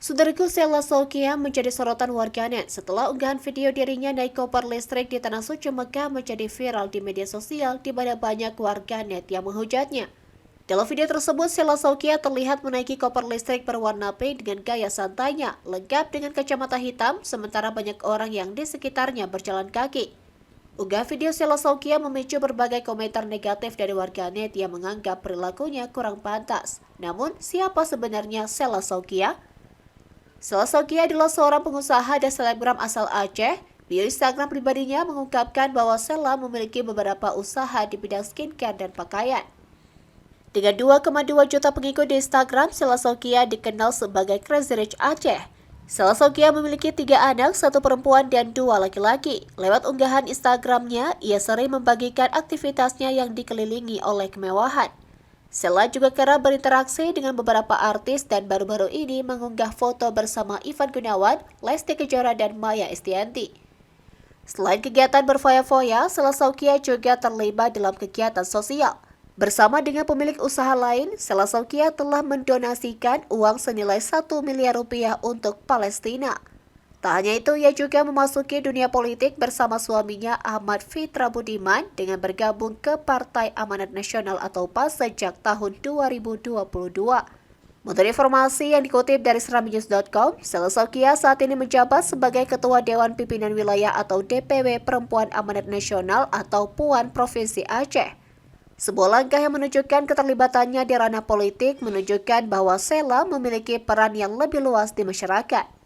Saudaraku, Sheila Sokea menjadi sorotan warganet setelah unggahan video dirinya naik koper listrik di Tanah Suci Mekah menjadi viral di media sosial di mana banyak warganet yang menghujatnya. Dalam video tersebut, Sheila Sokea terlihat menaiki koper listrik berwarna pink dengan gaya santainya, lengkap dengan kacamata hitam, sementara banyak orang yang di sekitarnya berjalan kaki. Unggah video Sheila Sokea memicu berbagai komentar negatif dari warganet yang menganggap perilakunya kurang pantas. Namun, siapa sebenarnya Sheila Sokea? Sheila Sokea adalah seorang pengusaha dan selebgram asal Aceh. Bio Instagram pribadinya mengungkapkan bahwa Sheila memiliki beberapa usaha di bidang skincare dan pakaian. Dengan 2,2 juta pengikut di Instagram, Sheila Sokea dikenal sebagai Crazy Rich Aceh. Sheila Sokea memiliki 3 anak, 1 perempuan dan 2 laki-laki. Lewat unggahan Instagramnya, ia sering membagikan aktivitasnya yang dikelilingi oleh kemewahan. Sheila juga kerap berinteraksi dengan beberapa artis dan baru-baru ini mengunggah foto bersama Ivan Gunawan, Lesti Kejora, dan Maya Estianty. Selain kegiatan berfoya-foya, Sheila Sokea juga terlibat dalam kegiatan sosial. Bersama dengan pemilik usaha lain, Sheila Sokea telah mendonasikan uang senilai 1 miliar rupiah untuk Palestina. Tak hanya itu, ia juga memasuki dunia politik bersama suaminya Ahmad Fitra Budiman dengan bergabung ke Partai Amanat Nasional atau PAS sejak tahun 2022. Menurut informasi yang dikutip dari seramnews.com, Sheila Sokea saat ini menjabat sebagai Ketua Dewan Pimpinan Wilayah atau DPW Perempuan Amanat Nasional atau PUAN Provinsi Aceh. Sebuah langkah yang menunjukkan keterlibatannya di ranah politik menunjukkan bahwa Sheila memiliki peran yang lebih luas di masyarakat.